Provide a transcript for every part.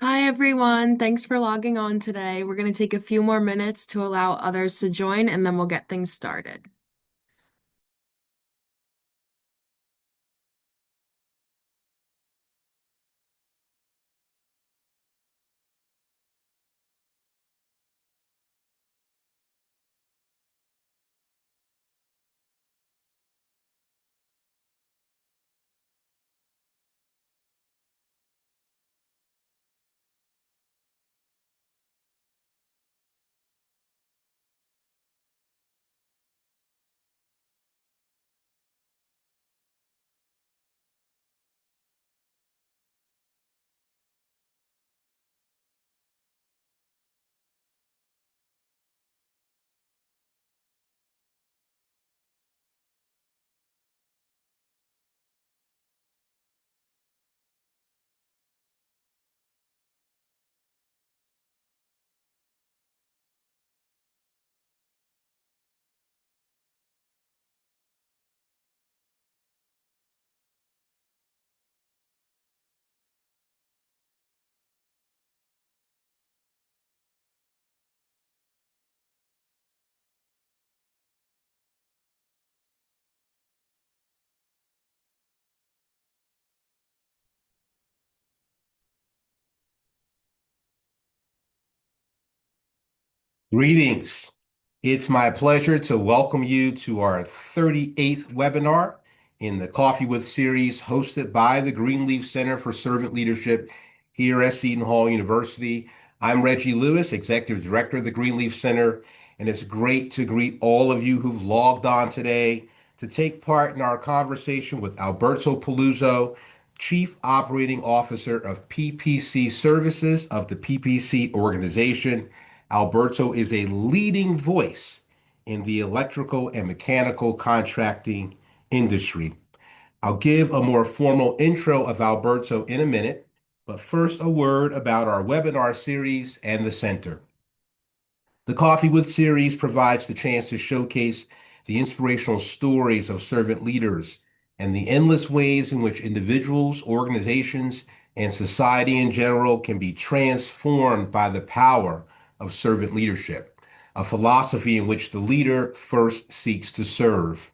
Hi, everyone. Thanks for logging on today. We're going to take a few more minutes to allow others to join, and then we'll get things started. Greetings. It's my pleasure to welcome you to our 38th webinar in the Coffee with series hosted by the Greenleaf Center for Servant Leadership here at Seton Hall University. I'm Reggie Lewis, Executive Director of the Greenleaf Center, and it's great to greet all of you who've logged on today to take part in our conversation with Alberto Peluzzo, Chief Operating Officer of PPC Services of the PPC organization. Alberto is a leading voice in the electrical and mechanical contracting industry. I'll give a more formal intro of Alberto in a minute, but first a word about our webinar series and the center. The Coffee with series provides the chance to showcase the inspirational stories of servant leaders and the endless ways in which individuals, organizations, and society in general can be transformed by the power of servant leadership, a philosophy in which the leader first seeks to serve.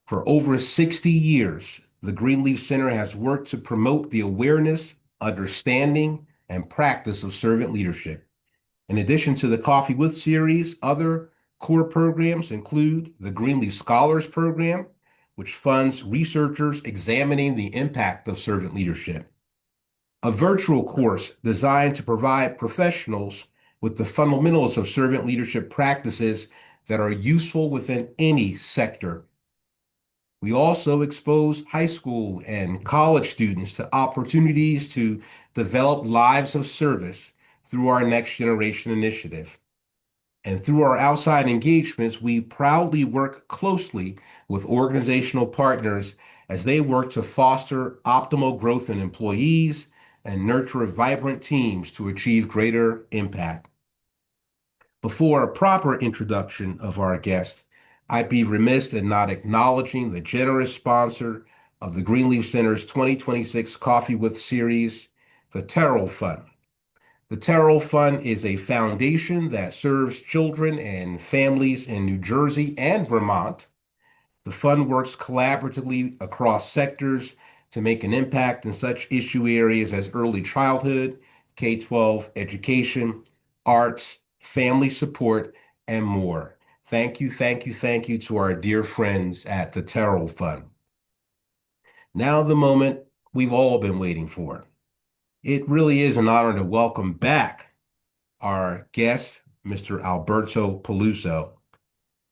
For over 60 years, the Greenleaf Center has worked to promote the awareness, understanding, and practice of servant leadership. In addition to the Coffee with series, other core programs include the Greenleaf Scholars Program, which funds researchers examining the impact of servant leadership, a virtual course designed to provide professionals with the fundamentals of servant leadership practices that are useful within any sector. We also expose high school and college students to opportunities to develop lives of service through our Next Generation initiative. And through our outside engagements, we proudly work closely with organizational partners as they work to foster optimal growth in employees and nurture vibrant teams to achieve greater impact. Before a proper introduction of our guest, I'd be remiss in not acknowledging the generous sponsor of the Greenleaf Center's 2026 Coffee with series, the Terrell Fund. The Terrell Fund is a foundation that serves children and families in New Jersey and Vermont. The fund works collaboratively across sectors to make an impact in such issue areas as early childhood, K-12 education, arts, family support, and more. Thank you, thank you, thank you to our dear friends at the Terrell Fund. Now, the moment we've all been waiting for. It really is an honor to welcome back our guest, Mr. Alberto Peluzzo.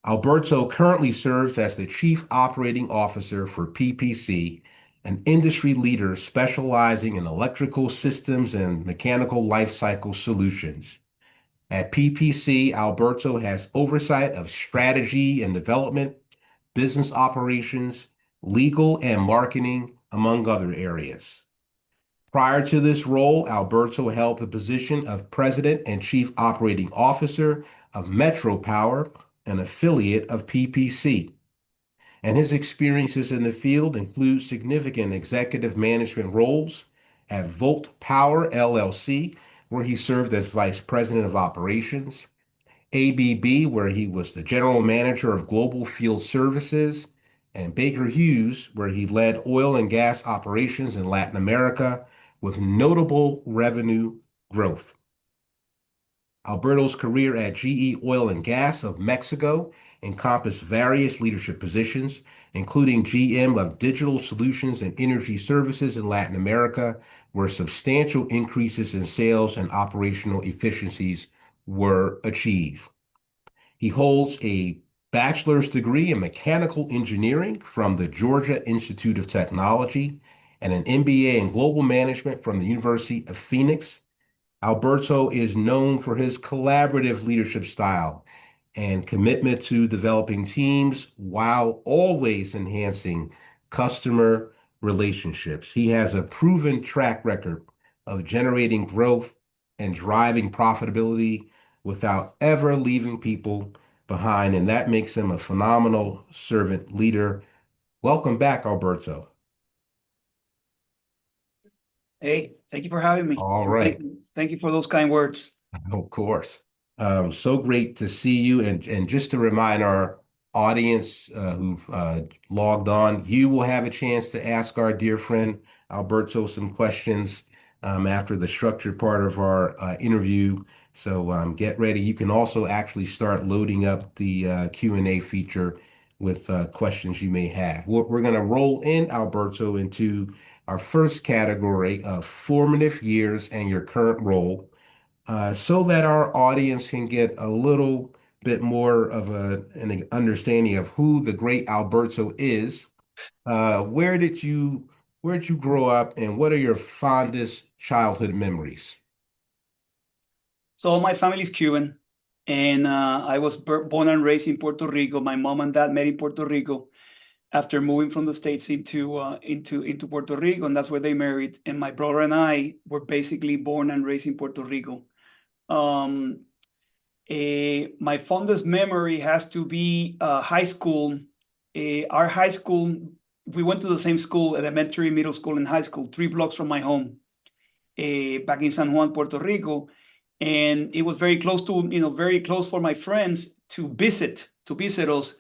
Alberto currently serves as the Chief Operating Officer for PPC, an industry leader specializing in electrical systems and mechanical lifecycle solutions. At PPC, Alberto has oversight of strategy and development, business operations, legal, and marketing, among other areas. Prior to this role, Alberto held the position of President and Chief Operating Officer of Metro Power, an affiliate of PPC. And his experiences in the field include significant executive management roles at Volt Power LLC, where he served as Vice President of Operations, ABB, where he was the General Manager of Global Field Services, and Baker Hughes, where he led oil and gas operations in Latin America with notable revenue growth. Alberto's career at GE Oil and Gas of Mexico encompassed various leadership positions, including GM of Digital Solutions and Energy Services in Latin America, where substantial increases in sales and operational efficiencies were achieved. He holds a bachelor's degree in mechanical engineering from the Georgia Institute of Technology and an MBA in global management from the University of Phoenix. Alberto is known for his collaborative leadership style and commitment to developing teams while always enhancing customer relationships. He has a proven track record of generating growth and driving profitability without ever leaving people behind, and that makes him a phenomenal servant leader. Welcome back, Alberto. Hey, thank you for having me. All And right. thank you for those kind words. Of course. So great to see you. And just to remind our audience who've logged on, you will have a chance to ask our dear friend Alberto some questions after the structured part of our interview. So get ready. You can also actually start loading up the Q&A feature with questions you may have. We're going to roll in, Alberto, into our first category of formative years and your current role so that our audience can get a little bit more of an understanding of who the great Alberto is. Where did you grow up, and what are your fondest childhood memories? So my family is Cuban, and I was born and raised in Puerto Rico. My mom and dad met in Puerto Rico after moving from the States into Puerto Rico, and that's where they married. And my brother and I were basically born and raised in Puerto Rico. Um, my fondest memory has to be high school. Our high school, we went to the same school, elementary, middle school, and high school, 3 blocks from my home, back in San Juan, Puerto Rico. And it was very close to, very close for my friends to visit us.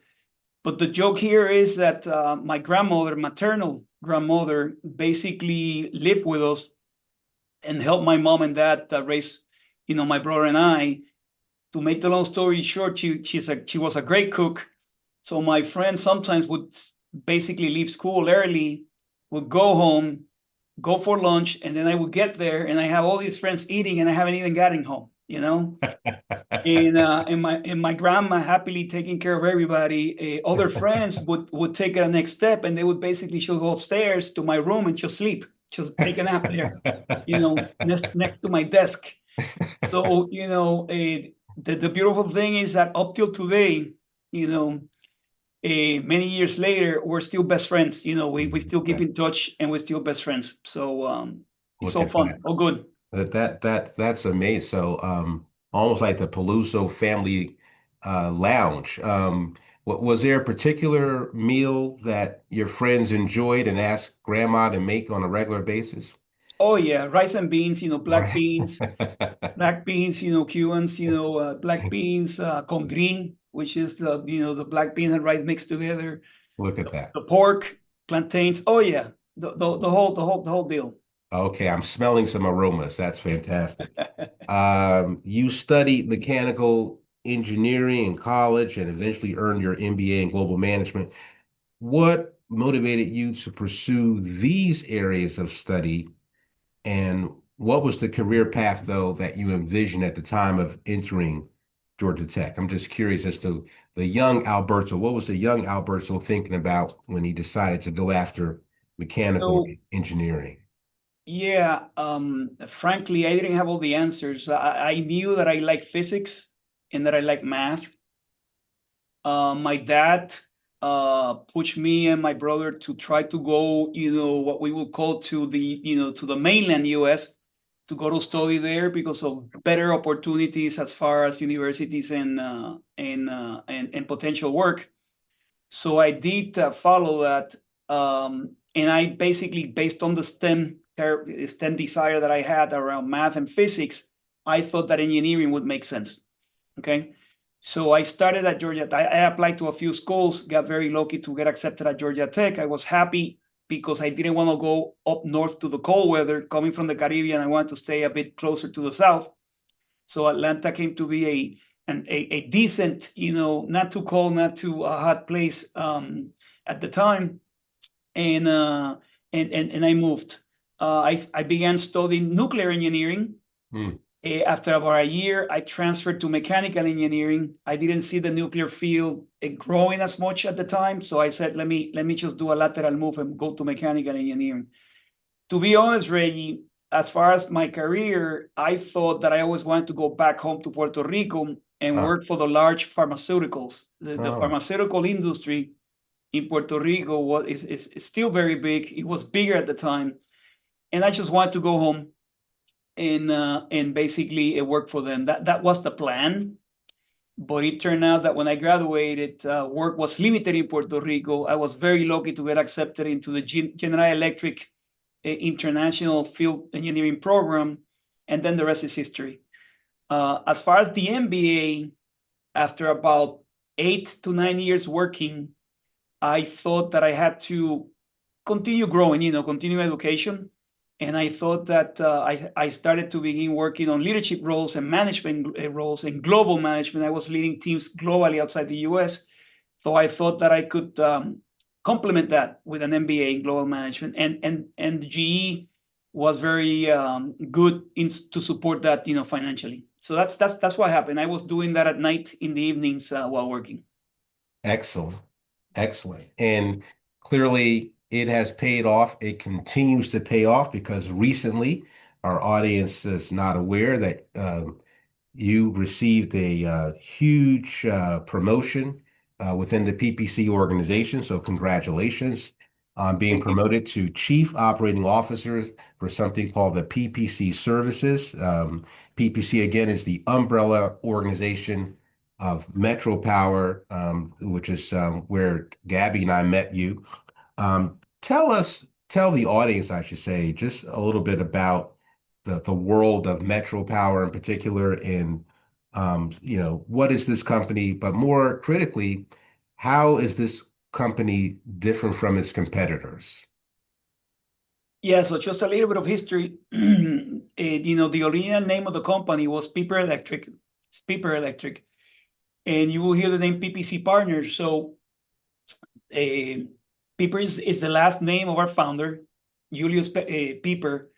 But the joke here is that my grandmother, maternal grandmother, basically lived with us and helped my mom and dad raise, my brother and I. To make the long story short, she was a great cook. So my friends sometimes would basically leave school early, would go home, go for lunch, and then I would get there and I have all these friends eating and I haven't even gotten home. And my grandma happily taking care of everybody. Other friends would take it a next step and they would basically she'll go upstairs to my room and just sleep, just take a nap there, next to my desk. So, the beautiful thing is that up till today, many years later, we're still best friends. We still keep in touch and we're still best friends. So it's Look all at fun, that. all good. That's amazing. So almost like the Peluzzo family lounge. Was there a particular meal that your friends enjoyed and asked grandma to make on a regular basis? Oh yeah, rice and beans, black Right. beans, Cubans, black beans con green, which is the black beans and rice mixed together. Look at that. The pork, plantains. Oh yeah, the whole deal. Okay, I'm smelling some aromas. That's fantastic. You studied mechanical engineering in college and eventually earned your MBA in global management. What motivated you to pursue these areas of study, and what was the career path, though, that you envisioned at the time of entering Georgia Tech? I'm just curious as to the young Alberto. What was the young Alberto thinking about when he decided to go after mechanical So engineering? yeah, frankly, I didn't have all the answers. I knew that I like physics and that I like math. My dad pushed me and my brother to try to go, what we would call to the mainland US to go to study there because of better opportunities as far as universities and potential work. So I did follow that, and I basically based on the STEM STEM desire that I had around math and physics, I thought that engineering would make sense. Okay. So I started at Georgia. I applied to a few schools, got very lucky to get accepted at Georgia Tech. I was happy because I didn't want to go up north to the cold weather. Coming from the Caribbean, I wanted to stay a bit closer to the south. So Atlanta came to be a decent, not too cold, not too hot place at the time, and I moved. I began studying nuclear engineering. Mm. After about a year, I transferred to mechanical engineering. I didn't see the nuclear field growing as much at the time, so I said, let me just do a lateral move and go to mechanical engineering. To be honest, Reggie, as far as my career, I thought that I always wanted to go back home to Puerto Rico and Oh, work for the large pharmaceuticals. The oh, pharmaceutical industry in Puerto Rico is still very big. It was bigger at the time, and I just wanted to go home and basically work for them. That was the plan. But it turned out that when I graduated, work was limited in Puerto Rico. I was very lucky to get accepted into the General Electric International Field Engineering Program, and then the rest is history. As far as the MBA, after about 8 to 9 years working, I thought that I had to continue growing, continue education. And I thought that I started to begin working on leadership roles and management roles and global management. I was leading teams globally outside the US. So I thought that I could complement that with an MBA in global management. And GE was very good to support that, financially. So that's what happened. I was doing that at night in the evenings while working. excellent. Excellent. And clearly it has paid off. It continues to pay off because recently our audience is not aware that you received a huge promotion within the PPC organization. So congratulations on being Thank you. promoted to Chief Operating Officer for something called the PPC Services. PPC, again, is the umbrella organization of Metro Power, which is where Gabby and I met you. Tell the audience, I should say, just a little bit about the world of Metro Power in particular, and what is this company, but more critically, how is this company different from its competitors? Yeah, so just a little bit of history. The original name of the company was Piper Electric. It's Piper Electric. And you will hear the name PPC Partners. So Piper is the last name of our founder, Julius Piper,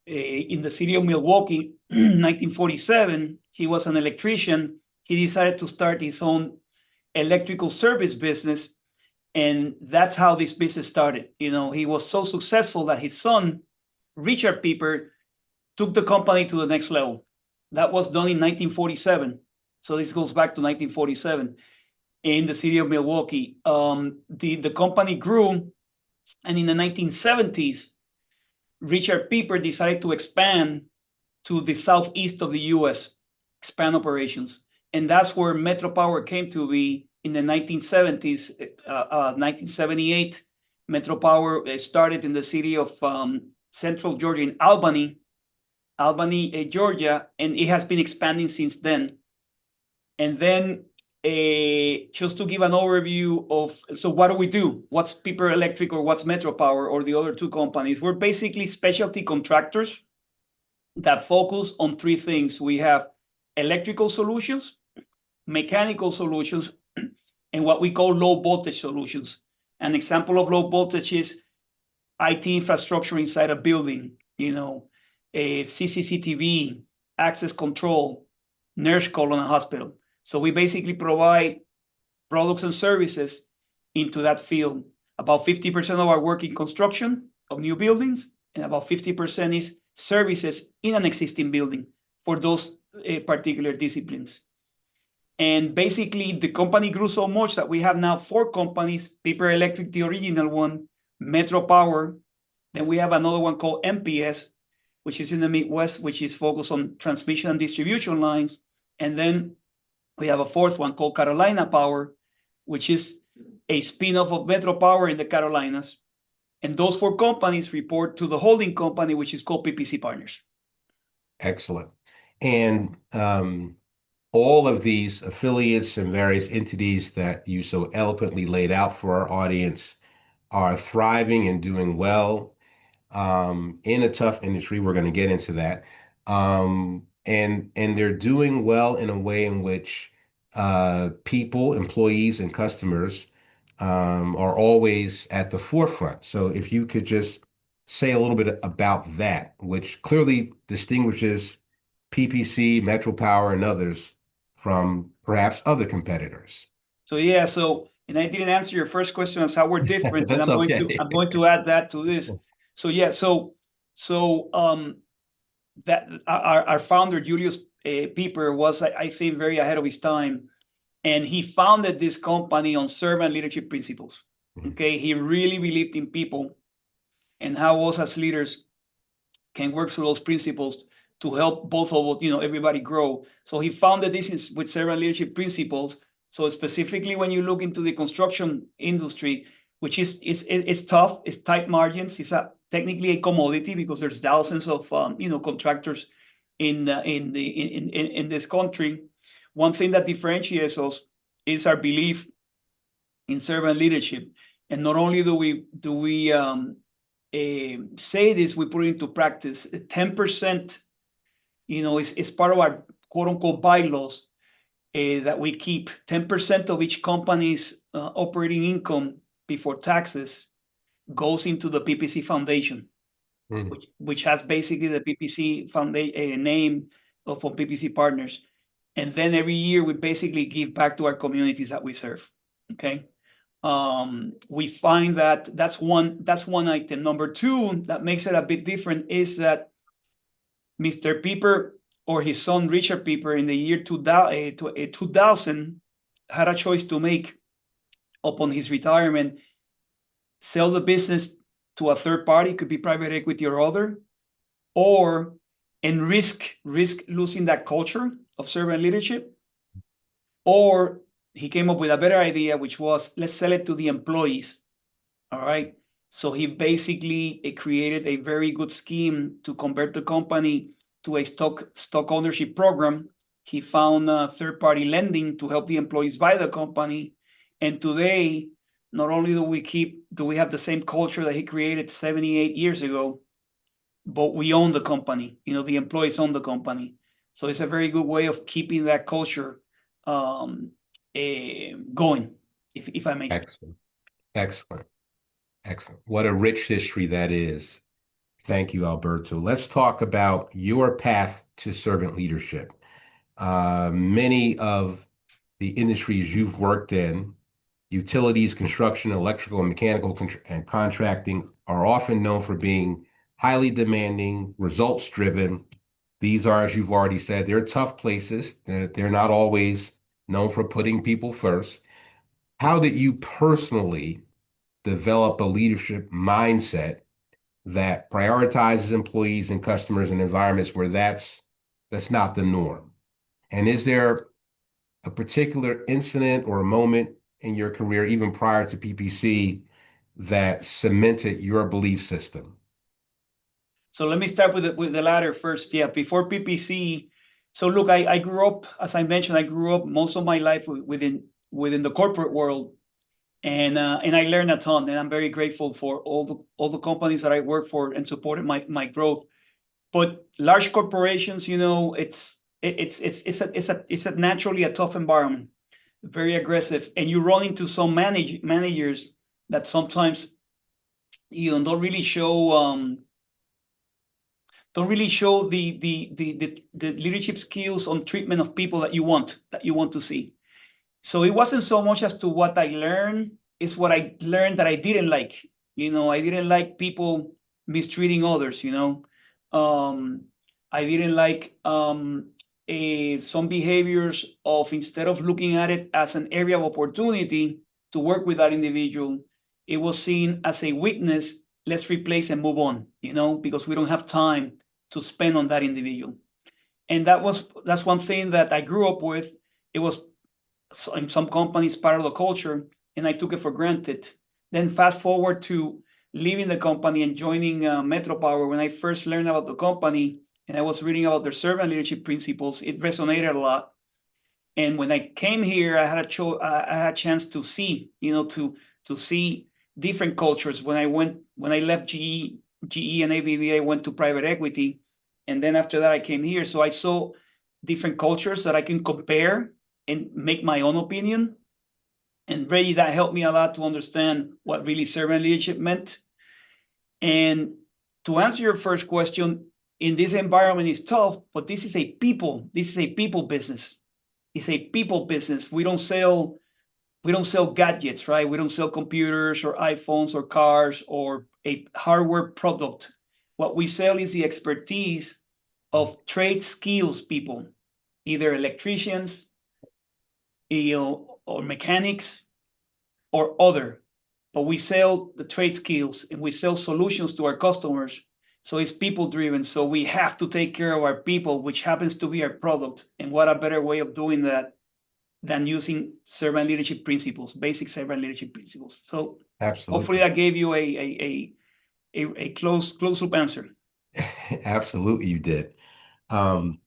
in the city of Milwaukee, 1947. He was an electrician. He decided to start his own electrical service business. And that's how this business started. He was so successful that his son, Richard Piper, took the company to the next level. That was done in 1947. So this goes back to 1947 in the city of Milwaukee. The company grew, and in the 1970s, Richard Piper decided to expand to the southeast of the U.S., expand operations. And that's where Metro Power came to be in the 1970s. 1978, Metro Power started in the city of Central Georgia, in Albany, Georgia, and it has been expanding since then. And then just to give an overview of, so what do we do? What's Piper Electric or what's Metro Power or the other two companies? We're basically specialty contractors that focus on three things. We have electrical solutions, mechanical solutions, and what we call low voltage solutions. An example of low voltage is IT infrastructure inside a building, a CCTV, access control, nurse call on a hospital. So we basically provide products and services into that field. About 50% of our work in construction of new buildings, and about 50% is services in an existing building for those particular disciplines. And basically, the company grew so much that we have now 4 companies: Piper Electric, the original one, Metro Power. Then we have another one called MPS, which is in the Midwest, which is focused on transmission and distribution lines. And then we have a 4th one called Carolina Power, which is a spin-off of Metro Power in the Carolinas. And those 4 companies report to the holding company, which is called PPC Partners. Excellent. And all of these affiliates and various entities that you so eloquently laid out for our audience are thriving and doing well in a tough industry. We're going to get into that. And they're doing well in a way in which people, employees, and customers are always at the forefront. So if you could just say a little bit about that, which clearly distinguishes PPC, Metro Power, and others from perhaps other competitors. And I didn't answer your first question as how we're different, and That's I'm okay. going to add that to this. That our founder Julius Pieper was, I think, very ahead of his time, and he founded this company on servant leadership principles. Okay, he really believed in people and how us as leaders can work through those principles to help both of everybody grow. So he founded this with servant leadership principles. So specifically, when you look into the construction industry, which is tough, it's tight margins, it's technically a commodity because there's thousands of contractors in this country. One thing that differentiates us is our belief in servant leadership, and not only do we say this, we put it into practice. 10%, is part of our quote unquote bylaws that we keep. 10% of each company's operating income before taxes goes into the PPC Foundation, which has basically the PPC Foundation name of PPC Partners. And then every year we basically give back to our communities that we serve. Okay. We find that that's one item. Number two, that makes it a bit different, is that Mr. Pieper or his son Richard Pieper in the year 2000 had a choice to make upon his retirement: sell the business to a third party, could be private equity or other, and risk losing that culture of servant leadership, or he came up with a better idea, which was, let's sell it to the employees. All right. So he basically created a very good scheme to convert the company to a stock ownership program. He found third-party lending to help the employees buy the company. And today, not only do we have the same culture that he created 78 years ago, but we own the company. The employees own the company. So it's a very good way of keeping that culture going, if I may say. Excellent. What a rich history that is. Thank you, Alberto. Let's talk about your path to servant leadership. Many of the industries you've worked in, utilities, construction, electrical, and mechanical, and contracting, are often known for being highly demanding, results-driven. These are, as you've already said, they're tough places. They're not always known for putting people first. How did you personally develop a leadership mindset that prioritizes employees and customers in environments where that's not the norm? And is there a particular incident or a moment in your career, even prior to PPC, that cemented your belief system? So let me start with the latter first. Yeah, before PPC. So look, I grew up, as I mentioned, most of my life within the corporate world, and I learned a ton, and I'm very grateful for all the companies that I work for and supported my growth. But large corporations, it's naturally a tough environment, very aggressive, and you run into some managers that sometimes don't really show the leadership skills on treatment of people that you want to see. So it wasn't so much as to what I learned, it's what I learned that I didn't like. I didn't like people mistreating others. I didn't like some behaviors of, instead of looking at it as an area of opportunity to work with that individual, it was seen as a weakness. Let's replace and move on, because we don't have time to spend on that individual. And that's one thing that I grew up with. It was in some companies part of the culture, and I took it for granted. Then fast forward to leaving the company and joining Metro Power, when I first learned about the company and I was reading about their servant leadership principles, it resonated a lot. And when I came here, I had a chance to see, to see different cultures. When I left GE and ABB, I went to private equity, and then after that, I came here. So I saw different cultures that I can compare and make my own opinion. And really, that helped me a lot to understand what really servant leadership meant. And to answer your first question, in this environment is tough, but this is a people business. It's a people business. We don't sell gadgets, right? We don't sell computers or iPhones or cars or a hardware product. What we sell is the expertise of trade skills people, either electricians, or mechanics or other. But we sell the trade skills and we sell solutions to our customers. So it's people driven. So we have to take care of our people, which happens to be our product. And what a better way of doing that than using servant leadership principles, basic servant leadership principles. So hopefully Absolutely. that gave you a close loop answer. Absolutely, you did. Um,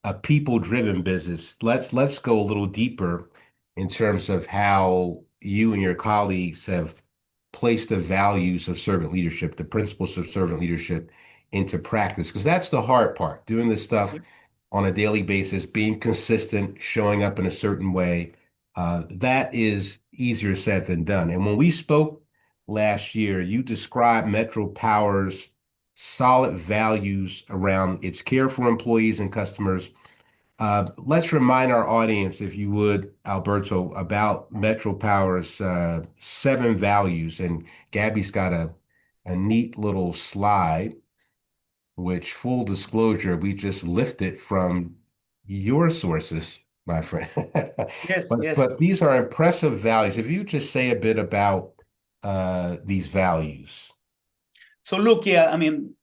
a people-driven business. Let's go a little deeper in terms of how you and your colleagues have placed the values of servant leadership, the principles of servant leadership into practice, because that's the hard part, doing this stuff on a daily basis, being consistent, showing up in a certain way. That is easier said than done. And when we spoke last year, you described Metro Power's solid values around its care for employees and customers. Let's remind our audience, if you would, Alberto, about Metro Power's seven values. And Gabby's got a neat little slide, which, full disclosure, we just lifted from your sources, my friend. Yes, But yes. but these are impressive values. If you just say a bit about these values. So look, yeah, I mean,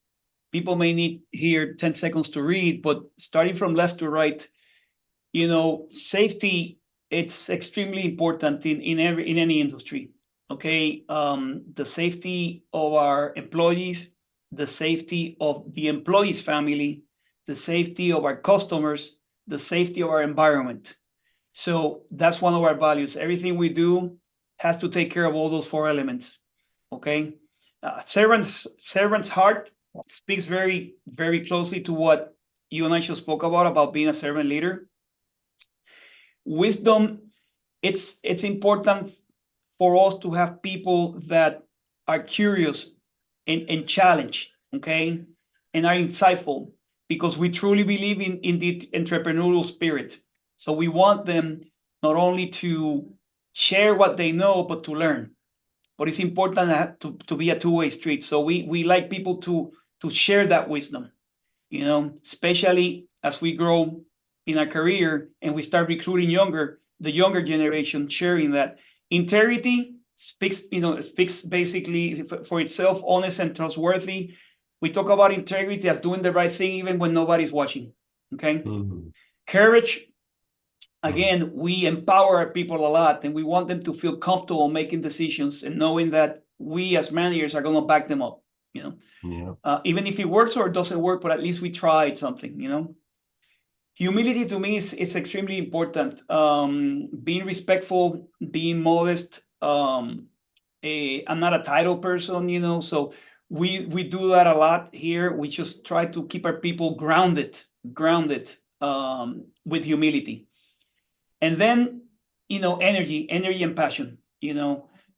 people may need here 10 seconds to read, but starting from left to right, safety, it's extremely important in any industry. Okay. The safety of our employees, the safety of the employee's family, the safety of our customers, the safety of our environment. So that's one of our values. Everything we do has to take care of all those four elements. Okay. Servant's heart speaks very, very closely to what you and I just spoke about being a servant leader. Wisdom, it's important for us to have people that are curious and challenge, okay, and are insightful, because we truly believe in the entrepreneurial spirit. So we want them not only to share what they know, but to learn. But it's important to be a two-way street. So we like people to share that wisdom, especially as we grow in our career and we start recruiting the younger generation, sharing that. Integrity speaks basically for itself, honest and trustworthy. We talk about integrity as doing the right thing even when nobody's watching. Okay. Mhm. Courage, Mhm. again, we empower our people a lot and we want them to feel comfortable making decisions and knowing that we as managers are going to back them up, Yeah. even if it works or it doesn't work, but at least we tried something. Humility to me is extremely important. Being respectful, being modest. I'm not a title person, so we do that a lot here. We just try to keep our people grounded with humility. And then, energy and passion,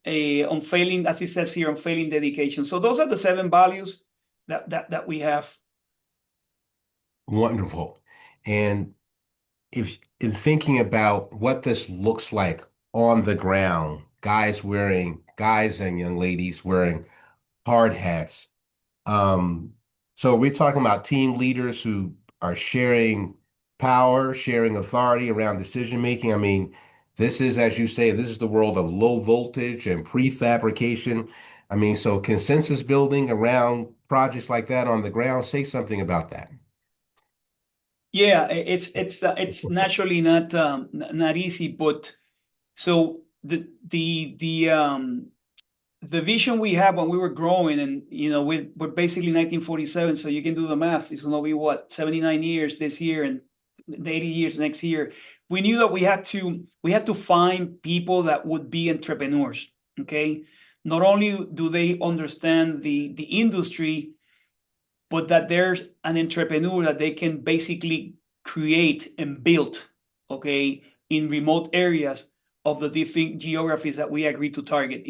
unfailing, as it says here, unfailing dedication. So those are the seven values that we have. Wonderful. And if in thinking about what this looks like on the ground, guys and young ladies wearing hard hats. Um, so we're talking about team leaders who are sharing power, sharing authority around decision making. I mean, this is, as you say, this is the world of low voltage and prefabrication. I mean, so consensus building around projects like that on the ground, say something about that. Yeah, it's naturally not easy, but so the the vision we had when we were growing, and we're basically 1947, so you can do the math. It's going to be what, 79 years this year and 80 years next year. We knew that we had to find people that would be entrepreneurs. Okay, not only do they understand the industry, but that there's an entrepreneur that they can basically create and build, okay, in remote areas of the different geographies that we agree to target.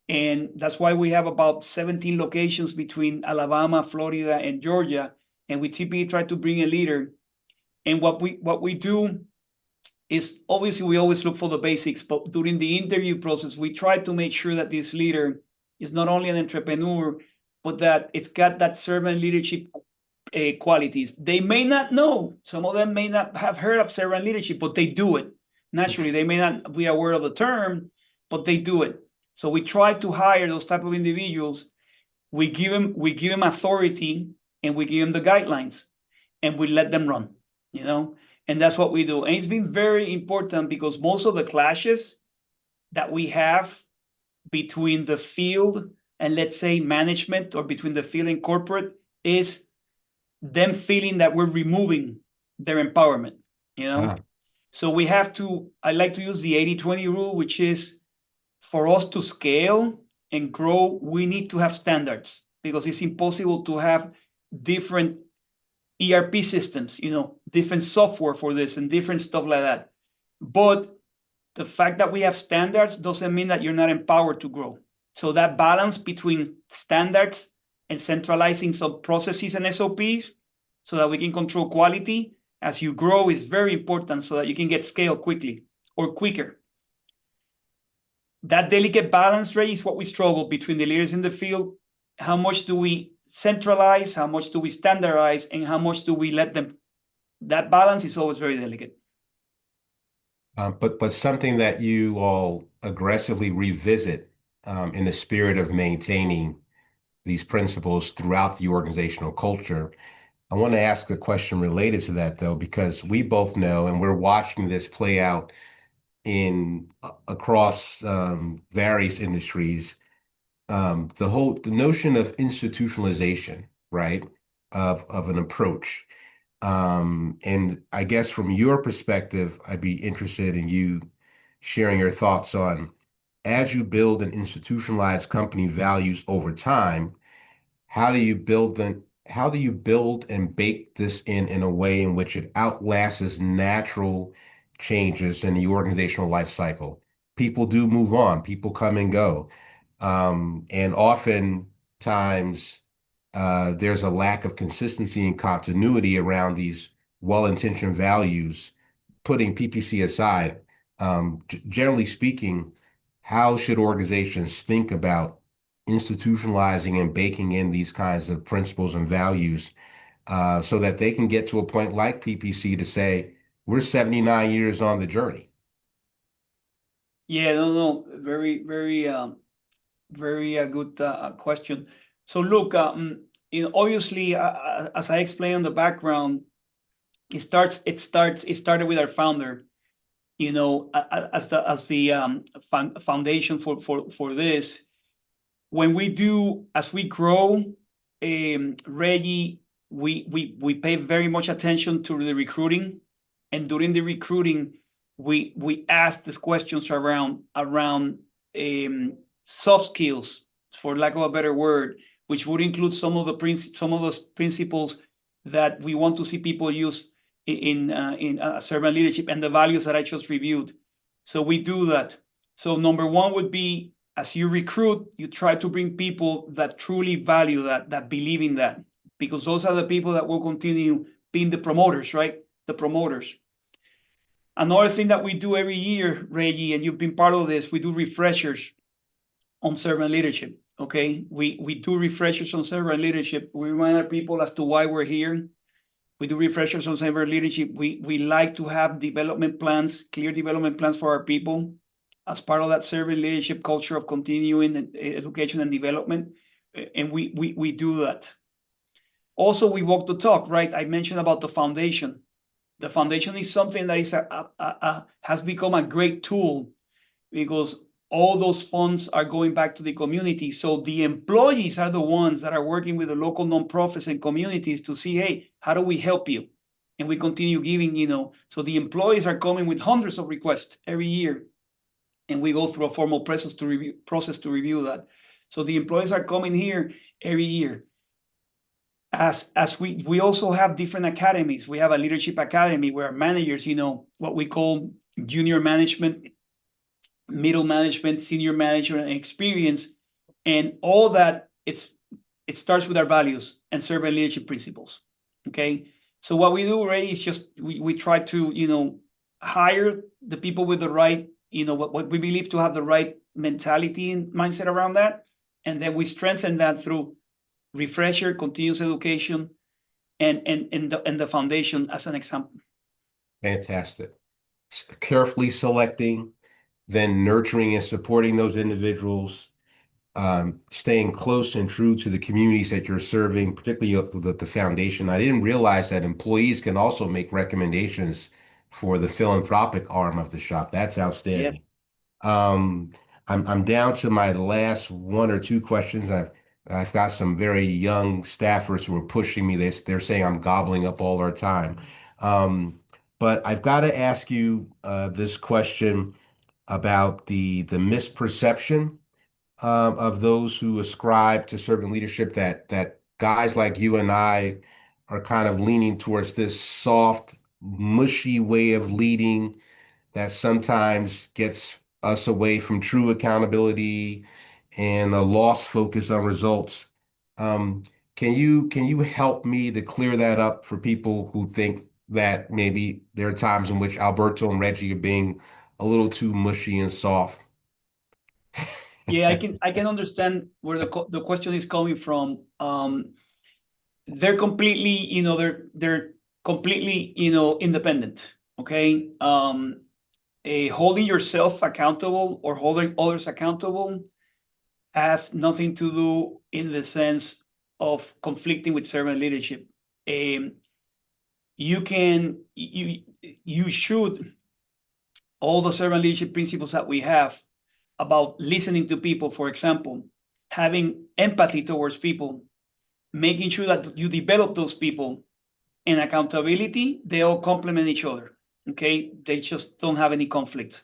And that's why we have about 17 locations between Alabama, Florida, and Georgia. And we typically try to bring a leader. And what we do is, obviously we always look for the basics, but during the interview process, we try to make sure that this leader is not only an entrepreneur, but that it's got that servant leadership qualities. They may not know, some of them may not have heard of servant leadership, but they do it. Naturally, they may not be aware of the term, but they do it. So we try to hire those type of individuals. We give them authority, and we give them the guidelines, and we let them run, and that's what we do. And it's been very important because most of the clashes that we have between the field and, let's say, management, or between the field and corporate, is them feeling that we're removing their empowerment. So we have to, I like to use the 80-20 rule, which is, for us to scale and grow, we need to have standards, because it's impossible to have different ERP systems, different software for this and different stuff like that. But the fact that we have standards doesn't mean that you're not empowered to grow. So that balance between standards and centralizing some processes and SOPs so that we can control quality as you grow is very important, so that you can get scale quickly or quicker. That delicate balance, Ray, is what we struggle between the leaders in the field. How much do we centralize? How much do we standardize? And how much do we let them? That balance is always very delicate. But something that you all aggressively revisit in the spirit of maintaining these principles throughout the organizational culture. I want to ask a question related to that, though, because we both know, and we're watching this play out in across various industries, the notion of institutionalization, right, of an approach. And I guess from your perspective, I'd be interested in you sharing your thoughts on, as you build and institutionalize company values over time, how do you build them? How do you build and bake this in a way in which it outlasts natural changes in the organizational life cycle? People do move on, people come and go. And oftentimes there's a lack of consistency and continuity around these well-intentioned values. Putting PPC aside, generally speaking, how should organizations think about institutionalizing and baking in these kinds of principles and values so that they can get to a point like PPC to say, we're 79 years on the journey? Yeah, no, very, very, very good question. So look, obviously, as I explained on the background, it started with our founder, as the foundation for this. As we grow, Reggie, we pay very much attention to the recruiting, and during the recruiting, we ask these questions around soft skills, for lack of a better word, which would include some of those principles that we want to see people use in servant leadership, and the values that I just reviewed. So we do that. So number one would be, as you recruit, you try to bring people that truly value that believe in that, because those are the people that will continue being the promoters, right? The promoters. Another thing that we do every year, Reggie, and you've been part of this, we do refreshers on servant leadership. Okay, we do refreshers on servant leadership. We remind our people as to why we're here. We do refreshers on servant leadership. We like to have development plans, clear development plans for our people as part of that servant leadership culture of continuing education and development. And we do that. Also, we walk the talk, right? I mentioned about the foundation. The foundation is something that has become a great tool, because all those funds are going back to the community. So the employees are the ones that are working with the local nonprofits and communities to see, hey, how do we help you? And we continue giving, so the employees are coming with hundreds of requests every year. And we go through a formal process to review that. So the employees are coming here every year. As we also have different academies. We have a leadership academy where managers, what we call junior management, middle management, senior management, and experience, and all that. It starts with our values and servant leadership principles. Okay, so what we do, Ray, is just we try to hire the people with the right what we believe to have the right mentality and mindset around that, and then we strengthen that through refresher, continuous education, and the foundation as an example. Fantastic. Carefully selecting, then nurturing and supporting those individuals, staying close and true to the communities that you're serving, particularly the foundation. I didn't realize that employees can also make recommendations for the philanthropic arm of the shop. That's Yeah. outstanding. Um, I'm down to my last one or two questions. I've got some very young staffers who are pushing me. They're saying I'm gobbling up all our time. Um, but I've got to ask you this question about the misperception of those who ascribe to servant leadership, that guys like you and I are kind of leaning towards this soft, mushy way of leading that sometimes gets us away from true accountability and a lost focus on results. Um, can you help me to clear that up for people who think that maybe there are times in which Alberto and Reggie are being a little too mushy and soft? Yeah, I can understand where the question is coming from. They're completely, they're completely, independent. Okay. Holding yourself accountable or holding others accountable have nothing to do in the sense of conflicting with servant leadership. Um, you should, all the servant leadership principles that we have about listening to people, for example, having empathy towards people, making sure that you develop those people, and accountability, they all complement each other. Okay, they just don't have any conflict.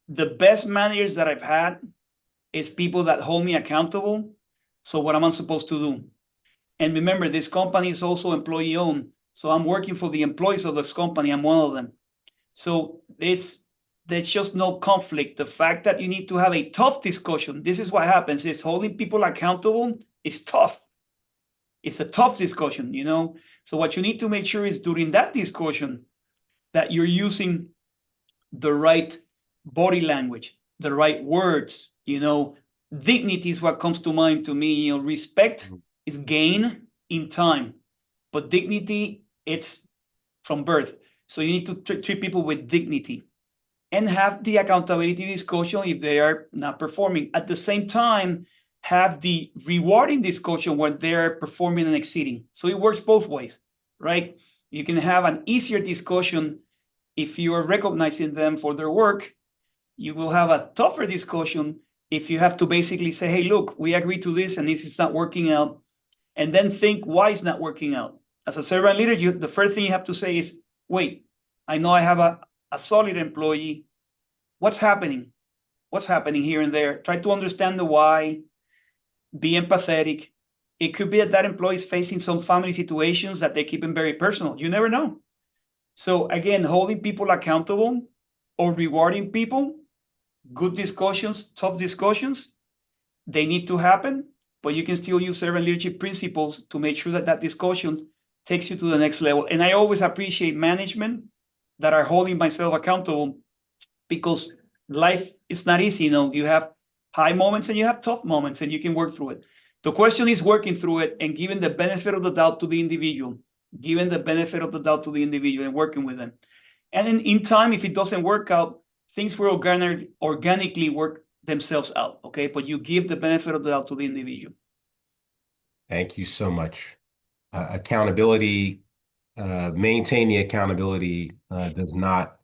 The best managers that I've had is people that hold me accountable. So what am I supposed to do? And remember, this company is also employee owned. So I'm working for the employees of this company. I'm one of them. So there's just no conflict. The fact that you need to have a tough discussion, this is what happens, is holding people accountable is tough. It's a tough discussion. So what you need to make sure is during that discussion that you're using the right body language, the right words. Dignity is what comes to mind to me. Respect is gained in time, but dignity, it's from birth. So you need to treat people with dignity and have the accountability discussion if they are not performing. At the same time, have the rewarding discussion when they're performing and exceeding. So it works both ways, right? You can have an easier discussion if you are recognizing them for their work. You will have a tougher discussion if you have to basically say, hey, look, we agreed to this and this is not working out. And then think why it's not working out. As a servant leader, the first thing you have to say is, wait, I know I have a solid employee. What's happening? What's happening here and there? Try to understand the why, be empathetic. It could be that employee is facing some family situations that they keep them very personal. You never know. So again, holding people accountable or rewarding people, good discussions, tough discussions, they need to happen, but you can still use servant leadership principles to make sure that that discussion takes you to the next level. And I always appreciate management that are holding myself accountable, because life is not easy. You have high moments and you have tough moments, and you can work through it. The question is working through it and giving the benefit of the doubt to the individual, giving the benefit of the doubt to the individual and working with them. And in time, if it doesn't work out, things will organically work themselves out. Okay, but you give the benefit of the doubt to the individual. Thank you so much. Accountability, maintaining accountability does not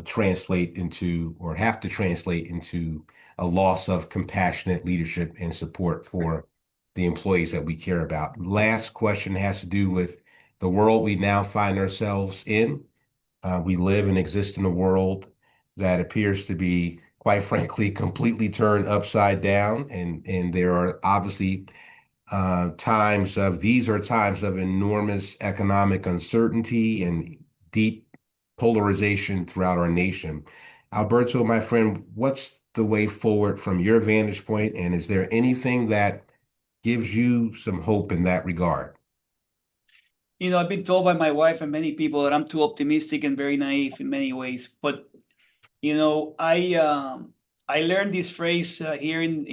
translate into or have to translate into a loss of compassionate leadership and support for the employees that we care about. Last question has to do with the world we now find ourselves in. We live and exist in a world that appears to be, quite frankly, completely turned upside down, and there are obviously these are times of enormous economic uncertainty and deep polarization throughout our nation. Alberto, my friend, what's the way forward from your vantage point, and is there anything that gives you some hope in that regard? I've been told by my wife and many people that I'm too optimistic and very naive in many ways. But I learned this phrase here in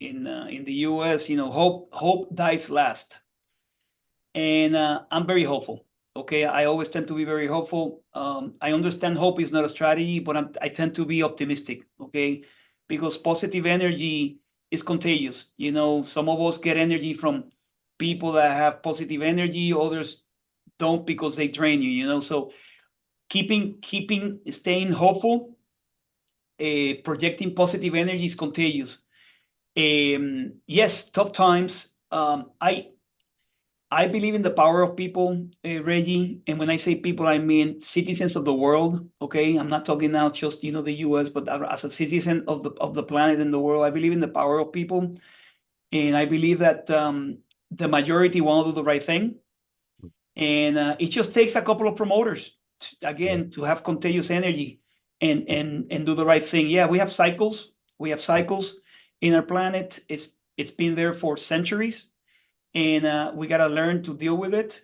the U.S. Hope dies last, and I'm very hopeful. Okay, I always tend to be very hopeful. I understand hope is not a strategy, but I tend to be optimistic. Okay, because positive energy is contagious. Some of us get energy from people that have positive energy, others don't because they drain you. So staying hopeful, projecting positive energy is contagious. Yes, tough times. I believe in the power of people, Reggie. And when I say people, I mean citizens of the world. Okay, I'm not talking now just the U.S., but as a citizen of the planet and the world, I believe in the power of people, and I believe that the majority want to do the right thing, and it just takes a couple of promoters again to have contagious energy and do the right thing. Yeah, we have cycles. We have cycles in our planet. It's been there for centuries, and we got to learn to deal with it.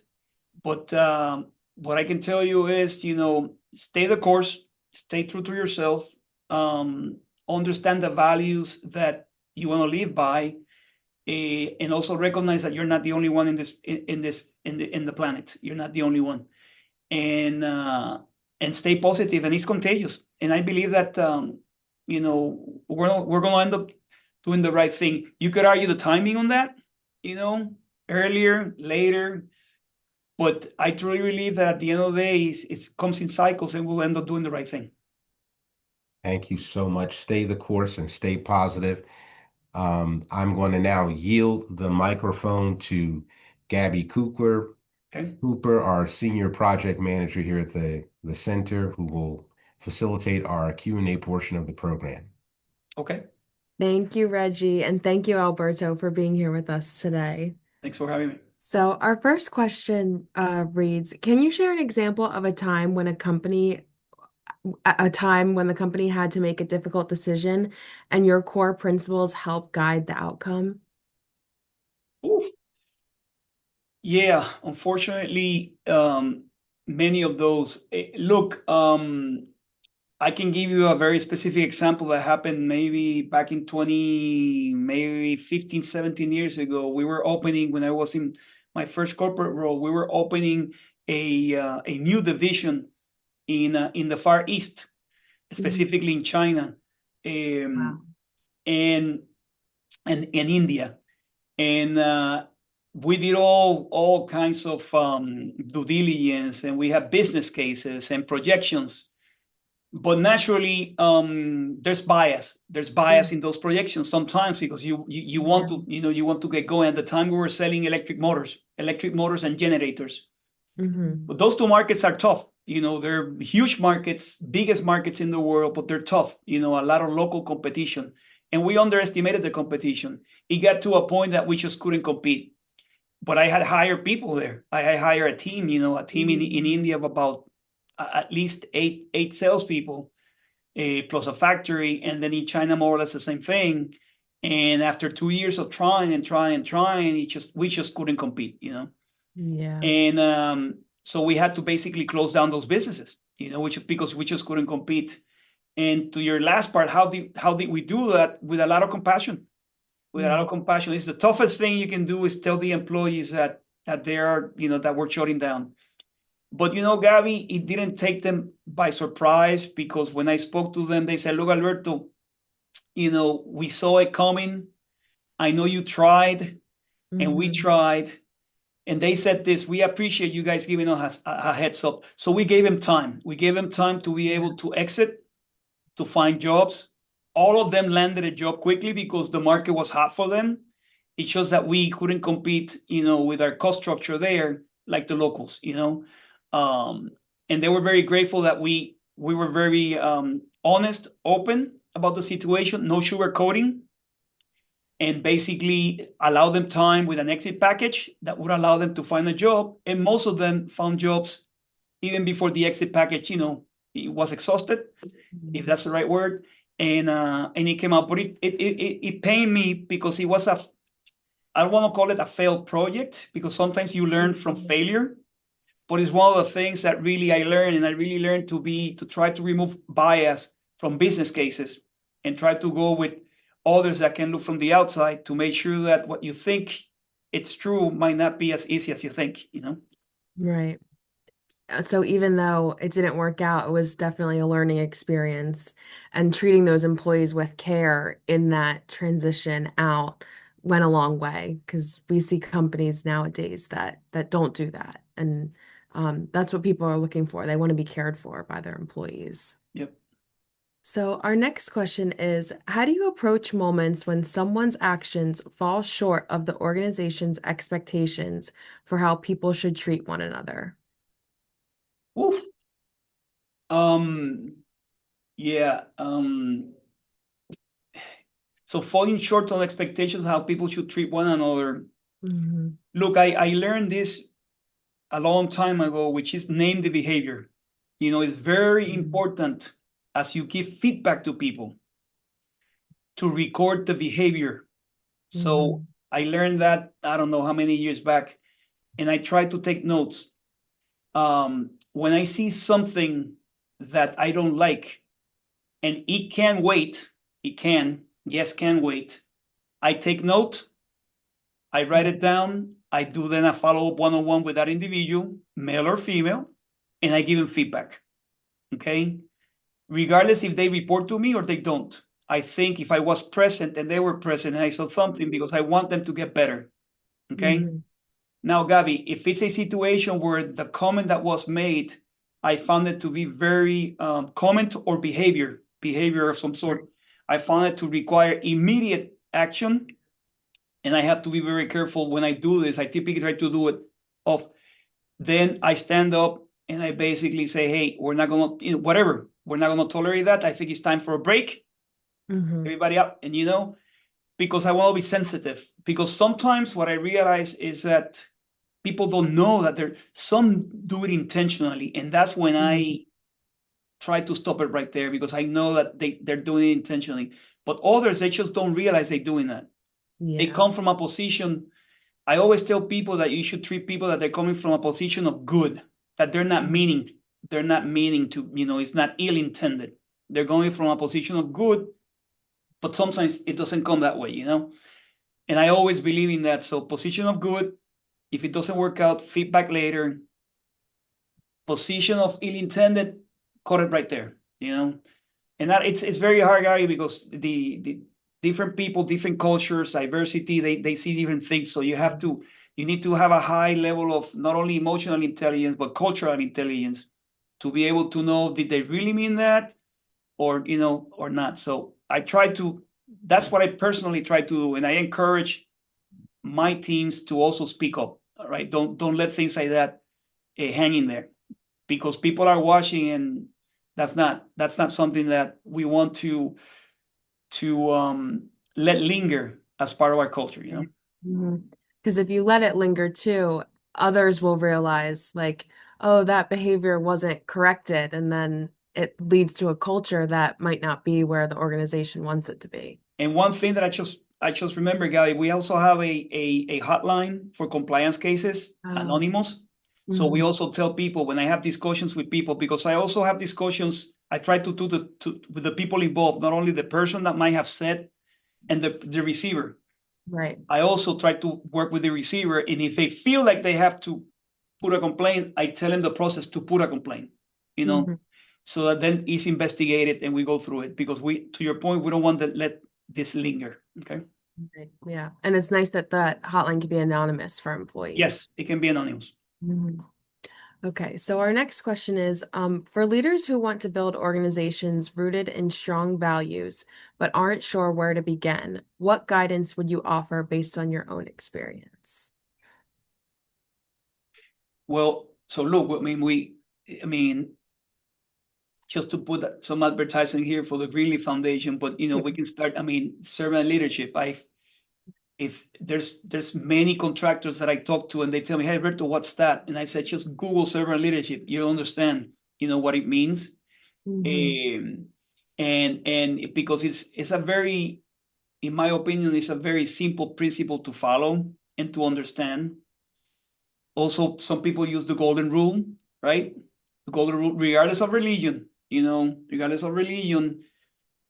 But what I can tell you is, stay the course, stay true to yourself, understand the values that you want to live by, and also recognize that you're not the only one in the planet. You're not the only one, and stay positive. And it's contagious. And I believe that we're going to end up doing the right thing. You could argue the timing on that, earlier, later. But I truly believe that at the end of the day, it comes in cycles and we'll end up doing the right thing. Thank you so much. Stay the course and stay positive. I'm going to now yield the microphone to Gabby Cooper. Okay. Cooper, our senior project manager here at the center, who will facilitate our Q&A portion of the program. Okay. Thank you, Reggie, and thank you, Alberto, for being here with us today. Thanks for having me. So our first question reads, can you share an example of a time when the company had to make a difficult decision and your core principles help guide the outcome? Ooh. Yeah, unfortunately, many of those. Look, I can give you a very specific example that happened maybe back in maybe 15, 17 years ago. We were opening, when I was in my first corporate role, we were opening a new division in the Far East, specifically in China, Wow. and India. And we did all kinds of due diligence, and we have business cases and projections. But naturally, there's bias. There's bias in those projections sometimes because you want to you want to get going. At the time, we were selling electric motors and generators. But those two markets are tough. They're huge markets, biggest markets in the world, but they're tough. A lot of local competition, and we underestimated the competition. It got to a point that we just couldn't compete. But I had hired people there. I had hired a team, a team in India of about at least eight salespeople, plus a factory, and then in China more or less the same thing. And after 2 years of trying, we just couldn't compete, Yeah. And so we had to basically close down those businesses, because we just couldn't compete. And to your last part, how did we do that? With a lot of compassion. With a lot of compassion. It's the toughest thing you can do is tell the employees that they are, that we're shutting down. But Gabby, it didn't take them by surprise, because when I spoke to them, they said, "Look, Alberto, we saw it coming. I know you tried, and we tried, And they said this, we appreciate you guys giving us a heads up. So we gave them time. We gave them time to be able to exit, to find jobs. All of them landed a job quickly because the market was hot for them. It shows that we couldn't compete, with our cost structure there like the locals, and they were very grateful that we were very honest, open about the situation, no sugarcoating, and basically allow them time with an exit package that would allow them to find a job. And most of them found jobs even before the exit package, it was exhausted, if that's the right word. And it came out, but it pained me because it was I don't want to call it a failed project, because sometimes you learn from failure, but it's one of the things that really I learned, and I really learned to try to remove bias from business cases and try to go with others that can look from the outside to make sure that what you think it's true might not be as easy as you think. Right. So even though it didn't work out, it was definitely a learning experience, and treating those employees with care in that transition out went a long way, because we see companies nowadays that don't do that. And that's what people are looking for. They want to be cared for by their employees. Yep. So our next question is, how do you approach moments when someone's actions fall short of the organization's expectations for how people should treat one another? Oof. Yeah. So falling short on expectations, how people should treat one another. Mm-hmm. Look, I learned this a long time ago, which is name the behavior. It's very important as you give feedback to people to record the behavior. So I learned that, I don't know how many years back, and I try to take notes. When I see something that I don't like, and it can wait, yes, can wait. I take note, I write it down, I do then a follow-up one-on-one with that individual, male or female, and I give them feedback. Okay? Regardless if they report to me or they don't. I think if I was present and they were present and I saw something, because I want them to get better. Okay? Mm-hmm. Now, Gabby, if it's a situation where the comment that was made, I found it to be very comment or behavior of some sort, I found it to require immediate action. And I have to be very careful when I do this. I typically try to do it then I stand up and I basically say, hey, we're not going to, whatever, we're not going to tolerate that. I think it's time for a break. Mm-hmm. Everybody up. And, because I want to be sensitive. Because sometimes what I realize is that people don't know that some do it intentionally. And that's when I try to stop it right there, because I know that they're doing it intentionally. But others, they just don't realize they're doing that. Yeah. They come from a position. I always tell people that you should treat people that they're coming from a position of good, that they're not meaning to, it's not ill-intended. They're going from a position of good, but sometimes it doesn't come that way, And I always believe in that. So position of good, if it doesn't work out, feedback later. Position of ill-intended, cut it right there, And that it's very hard, Gary, because the different people, different cultures, diversity, they see different things. So you need to have a high level of not only emotional intelligence, but cultural intelligence to be able to know, did they really mean that or not. So that's what I personally try to do. And I encourage my teams to also speak up. All right. Don't let things like that hang in there, because people are watching, and that's not something that we want to let linger as part of our culture, Because if you let it linger too, others will realize, like, oh, that behavior wasn't corrected, and then it leads to a culture that might not be where the organization wants it to be. And one thing that I just remember, Gally, we also have a hotline for compliance cases, anonymous. So we also tell people, when I have discussions with people, because I also have discussions, I try to do with the people involved, not only the person that might have said and the receiver. Right. I also try to work with the receiver, and if they feel like they have to put a complaint, I tell them the process to put a complaint, so that then it's investigated and we go through it, because to your point, we don't want to let this linger. Okay. Right. Yeah. And it's nice that that hotline can be anonymous for employees. Yes, it can be anonymous. Mhm. Okay, so our next question is, for leaders who want to build organizations rooted in strong values, but aren't sure where to begin, what guidance would you offer based on your own experience? Well, so look, I mean, just to put some advertising here for the Greenleaf Foundation, but Yeah. we can start. I mean, servant leadership. If there's many contractors that I talk to and they tell me, "Hey, Alberto, what's that?" And I said, just Google servant leadership. You'll understand, what it means. Hmm. Um, and because it's a very, in my opinion, it's a very simple principle to follow and to understand. Also, some people use the golden rule, right? The golden rule, regardless of religion, regardless of religion,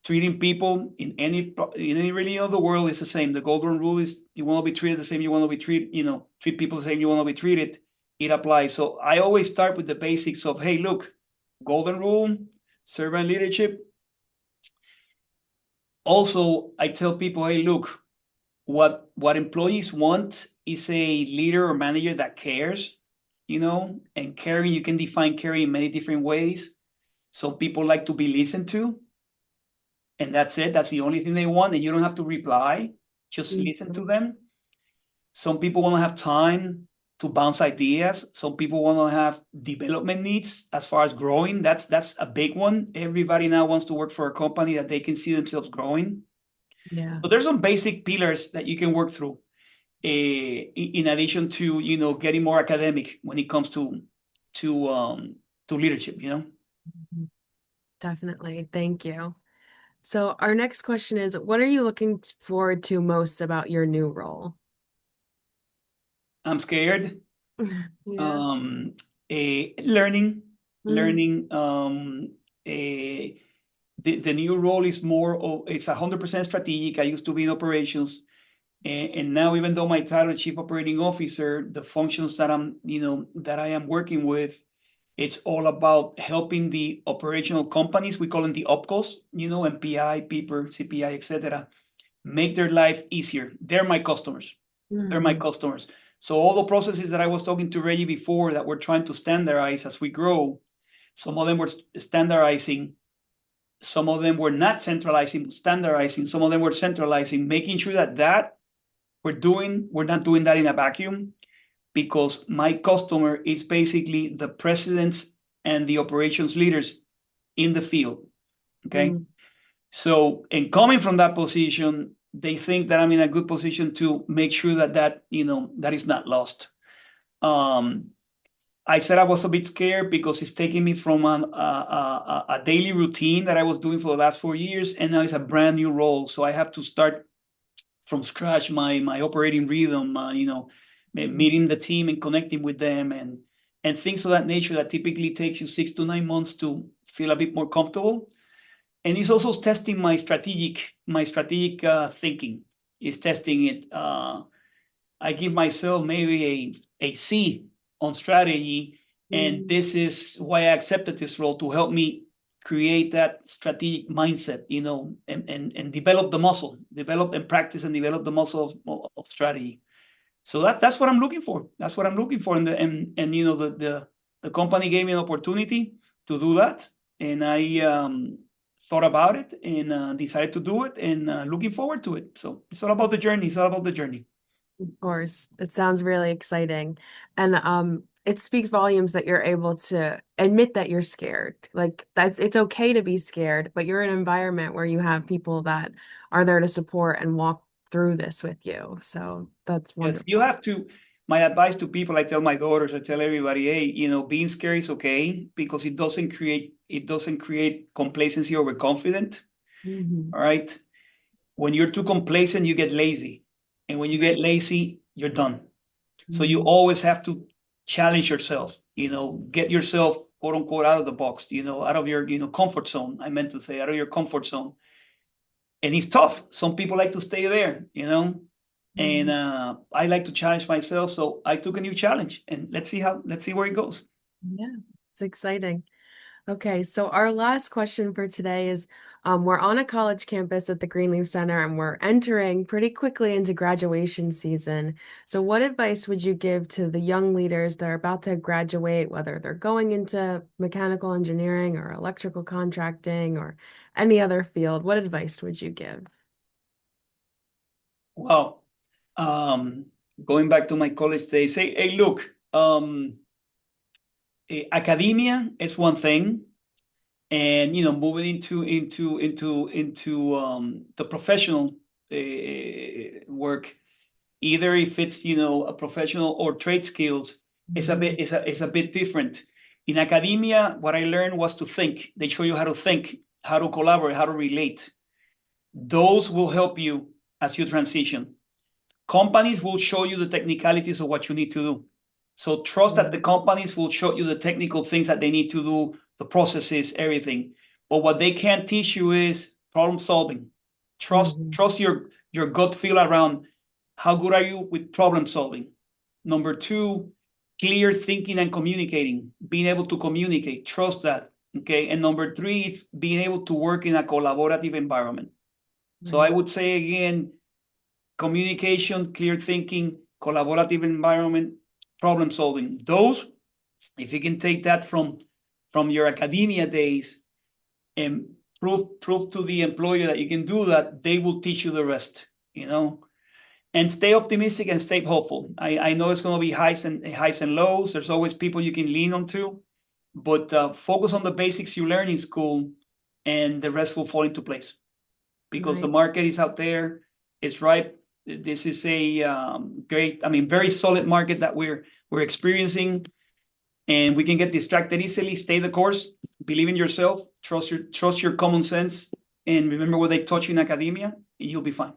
treating people in any religion of the world is the same. The golden rule is you want to be treated the same, you want to be treated, treat people the same, you want to be treated. It applies. So I always start with the basics of, hey, look, golden rule, servant leadership. Also, I tell people, hey, look, what employees want is a leader or manager that cares, and caring, you can define caring in many different ways. Some people like to be listened to, and that's it. That's the only thing they want, and you don't have to reply. Just listen to them. Some people want to have time to bounce ideas. Some people want to have development needs as far as growing. That's a big one. Everybody now wants to work for a company that they can see themselves growing. Yeah. So there's some basic pillars that you can work through. In addition to getting more academic when it comes to um to leadership. Mhm. Definitely. Thank you. So our next question is, what are you looking forward to most about your new role? I'm scared. Yeah. um Learning, Mm. learning. The new role is more of, it's 100% strategic. I used to be in operations, and now, even though my title is chief operating officer, the functions that I am working with, it's all about helping the operational companies. We call them the opcos, MPI, PEEPR, CPI, etc., make their life easier. They're my customers. They're my Mhm. customers. So all the processes that I was talking to Reggie before that we're trying to standardize as we grow, some of them were standardizing, some of them were not centralizing, standardizing, some of them were centralizing, making sure that we're not doing that in a vacuum, because my customer is basically the presidents and the operations leaders in the field. Okay. Mm. So, and coming from that position, they think that I'm in a good position to make sure that is not lost. Um, I said I was a bit scared because it's taking me from a daily routine that I was doing for the last 4 years, and now it's a brand new role. So I have to start from scratch my operating rhythm, meeting the team and connecting with them, and things of that nature that typically takes you 6 to 9 months to feel a bit more comfortable. And it's also testing my strategic thinking. Is testing it. I give myself maybe a C on strategy, and Mm. this is why I accepted this role, to help me create that strategic mindset, and develop the muscle, develop and practice and develop the muscle of strategy. So that's what I'm looking for. That's what I'm looking for, and the company gave me an opportunity to do that, and I thought about it and decided to do it, and looking forward to it. So it's all about the journey. It's all about the journey. Of course, it sounds really exciting. And it speaks volumes that you're able to admit that you're scared. Like that's it's okay to be scared, but you're in an environment where you have people that are there to support and walk through this with you. So that's Yes, you wonderful. have to. My advice to people, I tell my daughters, I tell everybody, hey, being scared is okay, because it doesn't create complacency or overconfident. Hmm. All right. When you're too complacent, you get lazy. And when you get Right. lazy, you're done. So you Hmm. always have to challenge yourself, get yourself, quote unquote, out of the box, out of your, comfort zone. I meant to say out of your comfort zone. And it's tough. Some people like to stay there. And Hmm. I like to challenge myself. So I took a new challenge, and let's see where it goes. Yeah, it's exciting. Okay, so our last question for today is, We're on a college campus at the Greenleaf Center and we're entering pretty quickly into graduation season. So, what advice would you give to the young leaders that are about to graduate, whether they're going into mechanical engineering or electrical contracting or any other field? What advice would you give? Well, um, going back to my college days, hey, look, academia is one thing, and moving into the professional work, either if it's a professional or trade skills, it's a bit different. In academia, what I learned was to think. They show you how to think, how to collaborate, how to relate. Those will help you as you transition. Companies will show you the technicalities of what you need to do. So trust that the companies will show you the technical things that they need to do, the processes, everything. But what they can't teach you is problem solving. Trust your gut feel around how good are you with problem solving. Number two, clear thinking and communicating, being able to communicate, trust that. Okay. And number three is being able to work in a collaborative environment. So I would say again, communication, clear thinking, collaborative environment, problem solving. Those, if you can take that from your academia days and prove to the employer that you can do that, they will teach you the rest, And stay optimistic and stay hopeful. I know it's going to be highs and lows. There's always people you can lean on to, but focus on the basics you learn in school, and the rest will fall into place because the market is out there. It's ripe. This is a very solid market that we're experiencing, and we can get distracted easily. Stay the course, believe in yourself, trust your common sense, and remember what they taught you in academia, and you'll be fine.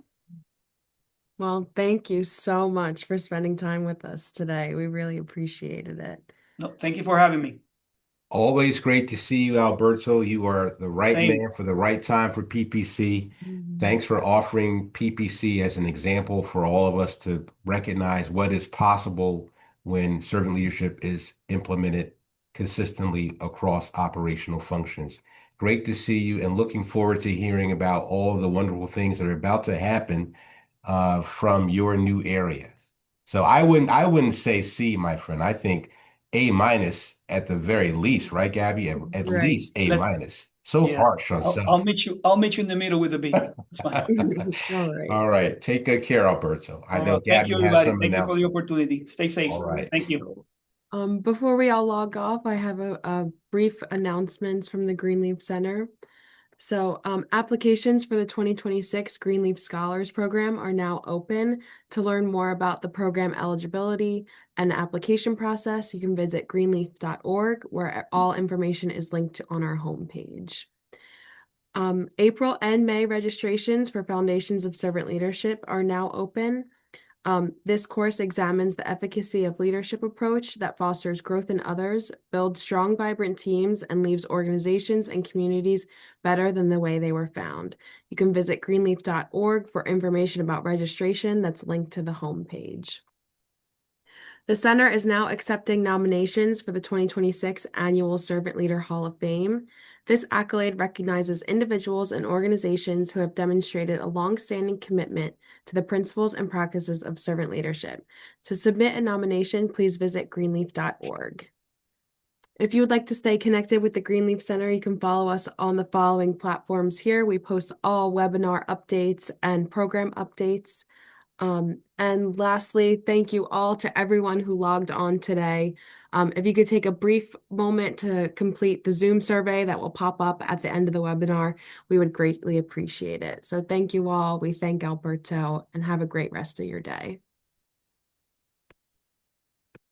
Well, thank you so much for spending time with us today. We really appreciated it. No, thank you for having me. Always great to see you, Alberto. You are the right Same. man for the right time for PPC. Thanks for offering PPC as an example for all of us to recognize what is possible when servant leadership is implemented consistently across operational functions. Great to see you and looking forward to hearing about all of the wonderful things that are about to happen from your new areas. So I wouldn't say C, my friend. I think A minus at the very least, right, Gabby? At Right. least A Let's minus. So Yeah. harsh on I'll self. meet you. I'll meet you in the middle with a B. It's fine. All right. All right. Take good care, Alberto. I know Thank you, Gabby has everybody. some Thank you for the announcements. opportunity. Stay safe. All right. Thank you. Before we all log off, I have a brief announcements from the Greenleaf Center. So, applications for the 2026 Greenleaf Scholars Program are now open. To learn more about the program eligibility and the application process, you can visit greenleaf.org, where all information is linked on our homepage. April and May registrations for Foundations of Servant Leadership are now open. This course examines the efficacy of leadership approach that fosters growth in others, builds strong, vibrant teams, and leaves organizations and communities better than the way they were found. You can visit greenleaf.org for information about registration that's linked to the homepage. The Center is now accepting nominations for the 2026 Annual Servant Leader Hall of Fame. This accolade recognizes individuals and organizations who have demonstrated a long-standing commitment to the principles and practices of servant leadership. To submit a nomination, please visit greenleaf.org. If you would like to stay connected with the Greenleaf Center, you can follow us on the following platforms here. We post all webinar updates and program updates. And lastly, thank you all to everyone who logged on today. If you could take a brief moment to complete the Zoom survey that will pop up at the end of the webinar, we would greatly appreciate it. So thank you all. We thank Alberto and have a great rest of your day.